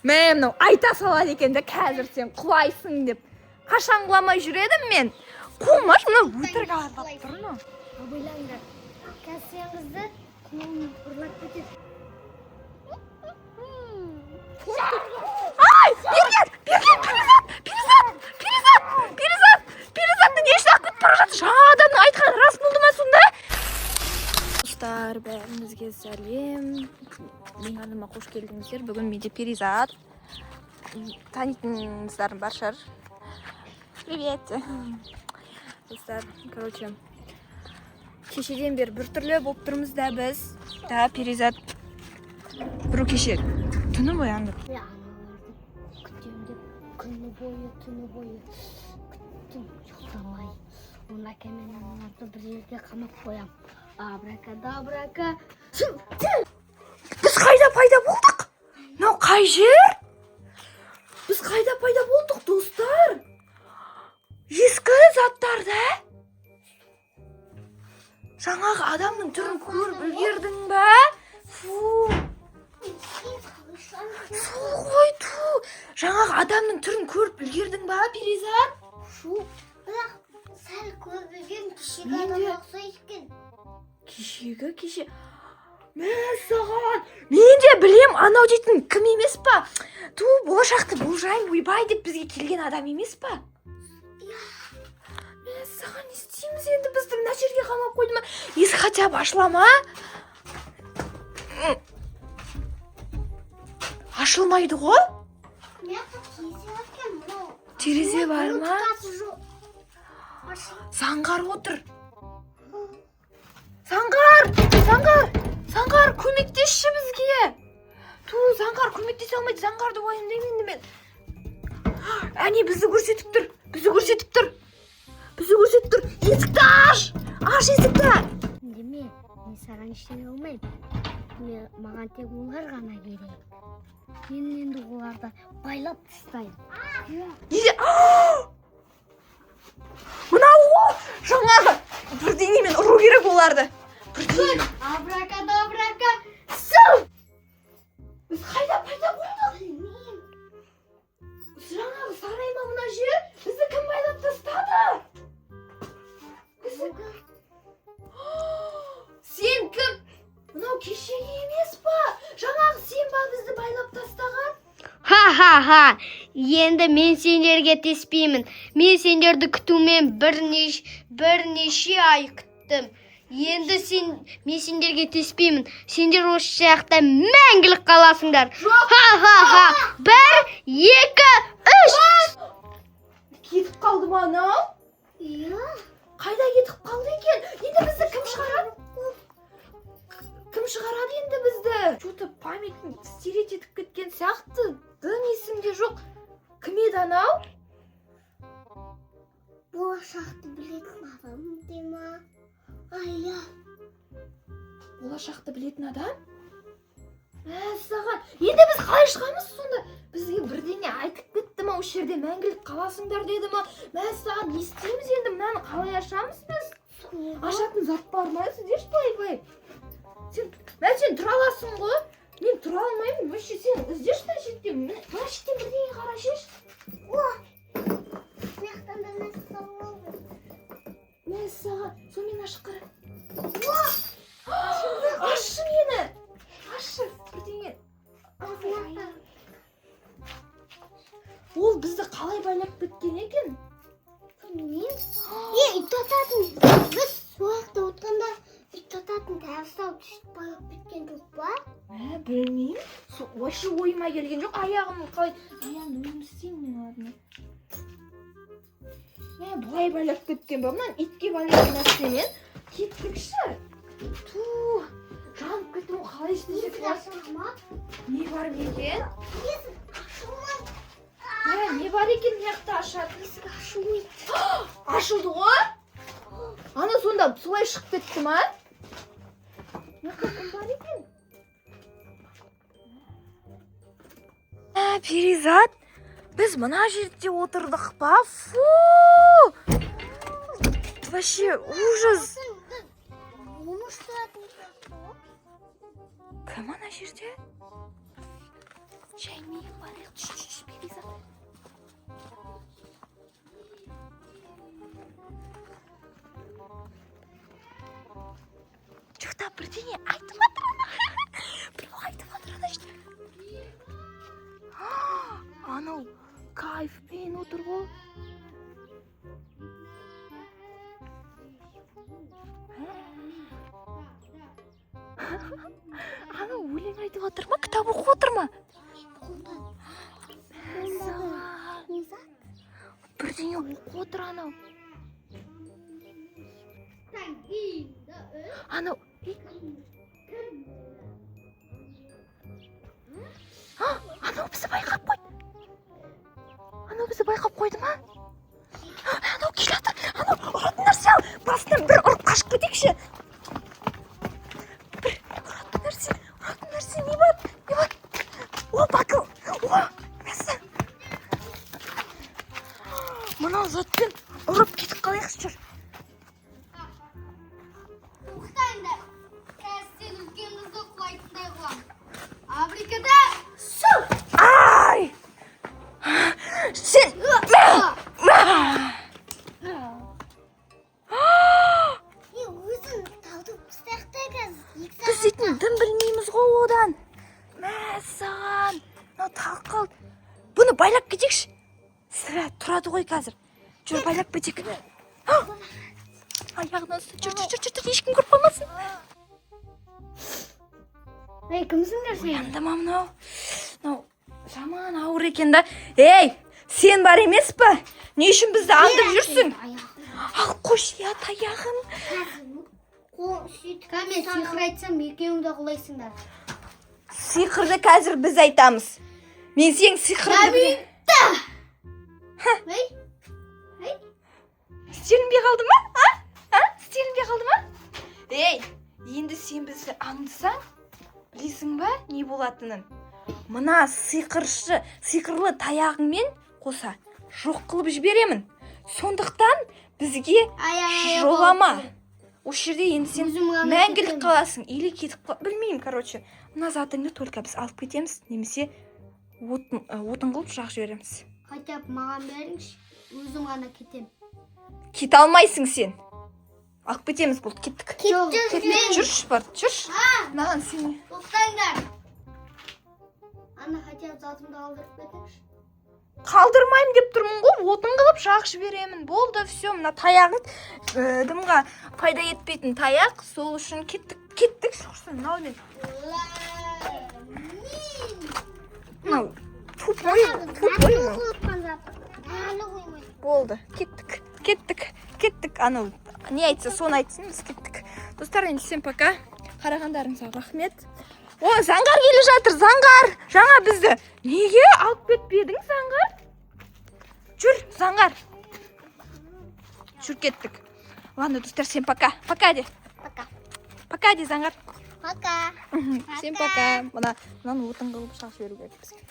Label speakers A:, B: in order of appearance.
A: Мен мынау айта салады екен де қазір сен құлайсың деп. Қашан құламай жүр едім мен? Қумаш, мына өтірік арбап тұр мынау.
B: Ойлаңдар. Кәсеңізді құлауын ұрлап кетеді.
A: Ай, Перизатты не үшін ақ кетіп бара жатыр? Жаңа адамның айтқаны рас болды ма сонда? Достар, бәріңізге сәлем. Менің арнама қош келдіңіздер. Бүгін менде Перизат. Танитыныңыздар бар шығар. Привет. Достар, короче, кешеден бері бір түрлі болып тұрмыз да біз. Да, Перизат. Бір кеше түні бойы аңдып.
B: Күтем деп күні бойы, түні бойы күттім, жоқтамай. Оны әкемен аналарды бір жерге қамап қоям. Абракадабрака.
A: Біз қайда пайда болдық? Мынау қай жер? Біз қайда пайда болдық, достар? Ескі заттар да? Жаңағы адамның түрін көріп үлгердің бе? Фу. Сол ғой, ту. Жаңағы адамның түрін көріп үлгердің бе, Перизат?
B: Шу, бірақ сәл көрген кішік
A: Менде-
B: адам ұқсайды екен.
A: Кеше. Мәссаған. Мен де білем, анау дейтін кім емес па? Ту, болашақты болжайым, ойбай деп бізге келген адам емес па? Мәссаған, не істейміз енді, бізді мына жерге қамап қойды ма? Есік хотя бы ашыла ма? Ашылмайды ғой? Терезе бар ма? Заңғар отыр. Заңғар, көмектесші бізге. Ту, Заңғар көмектесе алмайды, Заңғарды уайымдаймын енді мен. Әне, бізді көрсетіп тұр. Есікті аш есікті.
B: Деме, мен саған ештеңе алмаймын. Маған тек олар ғана керек. Мен енді оларды байлап тастаймын.
A: Мынау ғой, жаңағы бірдеңемен ұру керек оларды.
B: Абракадабрака.
A: Біз қайда пайда болдық? Жаңағы сарай ма мына жер? Бізді кім байлап тастады? Сен кім? Мынау кешегі емес па? Жаңағы сен ба бізді байлап тастаған?
B: Ха. Енді мен сендерге теспеймін. Мен сендерді күтумен бірнеше ай күттім. Енді мен сендерге теспеймін. Сендер осы жақта мәңгілік қаласыңдар. Ха. 1, 2, 3.
A: Кетіп қалды ма анау?
B: Иә.
A: Қайда кетіп қалды екен? Енді бізді кім шығарады? Кім шығарады енді бізді? Что-то памятін стереть етіп кеткен сияқты. Дым есімде жоқ. Кім еді анау?
B: Болашақты білетін адам деме. Айя.
A: Болашақты білетін адам? Мәссаған. Енді біз қалай шығамыз сонда? Бізге бірдеңе айтып кетті ма? Осы жерде мәңгілік қаласыңдар деді ма? Мәссаған, не істейміз енді? Мынаны қалай ашамыз біз? Ашатын зат бар ма? Сіздерші былай. Сен тұра аласың ғой? Мен тұра алмаймын. Вообще сен іздеші мына жерден. Мына жерден бірдеңе қарашеш. Мәссаған, сонымен ашық қара. Ашы мені. Ашы, бірдеңе. Ол бізді қалай байлап кеткен екен?
B: Мен? Ит ататын. Біз суақта отқанда ит ататын тәрістау түсіп байлап кеткен жоқ па?
A: Білмеймін. Вообще ойыма келген жоқ. Аяғым қалай? Аяғымды өзім істеймін мен ладно. Бұлай байлап кеткен ба? Мұнан итке байлаған нәрсемен кеттікші. Ту, жанып кеттім, қалай істейсіз? Не бар екен? Не бар екен, мияқта ашады?
B: Есік ашылмайды.
A: Ашылды ғой? Ана сонда солай шығып кетті ма? Мияқта кім бар екен? Перизат, біз мына жерде отырдық па? Фу! Вообще ужас. Кім ана жерде? Шәймейік барайық. Түш, Бекизат. Жоқта бірдеңе айтып жатыр ана. Біреу айтып жатыр ана işte. Анау кайфпен отыр ғой. Анау өлең айтып отыр ма, кітап оқып отыр ма? Бірдеңе оқып отыр анау. Анау анау бізді байқап қойды. Анау бізді байқап қойды ма? Анау келе жатыр. Анау ұратын нәрсе ал. Басынан бір ұрып қашып кетейікші. Бір ұратын нәрсе не бар? Не бар? О, бакыл. О, мәсі. Мынау затпен ұрып кетіп қалайықшы жүр.
B: Тоқтаңдар. Қазір үлкен қызды құлайтындай қылам. Африкада су!
A: Ай! Сен...
B: Өзің талды пыстақтай қазір.
A: Біз дейтін дым білмейміз ғой одан. Мәссаған. Мынау тағы қалды. Бұны байлап кетейікші. Сірә тұрады ғой қазір. Жүр байлап кетейік. Аяғынан ұстап. Жүр. Ешкім көріп қоймасын.
B: Ей, кімсіңдер сен?
A: Оянды ма мынау? Мынау жаман ауыр екен да. Ей, сен бар емес пе? Не үшін бізді аңдып жүрсің? Ал қош я таяғым.
B: Кәме, сиқыр айтсам, екеуіңді құлайсыңдар.
A: Сиқырды қазір біз айтамыз. Мен сен сиқырды білем.
B: Ей?
A: Істелінбей қалды ма? Істелінбей қалды ма? Ей, енді сен бізді аңдысаң, білесің ба не болатынын? Мына сиқырлы таяғыңмен қоса жоқ қылып жіберемін. Сондықтан бізге жолама. Осы жерде енді сен мәңгілік қаласың. Или кетіп білмеймін, короче. Мына затыңды только біз алып кетеміз, немесе отын қылып жақ жібереміз.
B: Хотя маған беріңші, өзім ғана кетем.
A: Кете алмайсың сен. Алып кетеміз бұл, кеттік. Жүрші бар, жүрші. Маған сен...
B: Тоқтаңдар. Ана хотя затымды алдырып кетіңші.
A: Қалдырмайым деп тұрмын ғой, отын қылып жақ жіберемін. Болды, все, мына таяғың дымға пайда етпейтін таяқ, сол үшін кеттік шоқсын, мынаумен. Мынау, тупой ма? Болды, кеттік. Анау, не айтса, соны айтсын, біз кеттік. Достар, енді сен пока. Қарағандарыңызға рахмет. О, заңғар келе жатыр, заңғар. Жаңа бізді. Неге алып кетпедің, заңғар? Жүр, заңғар. Жүр, кеттік. Ладно, достар, сен пока. Пока де. Пока де, заңғар.
B: Пока.
A: Сен пока. Мынаны отын қылып шақ жіберу керек бізге.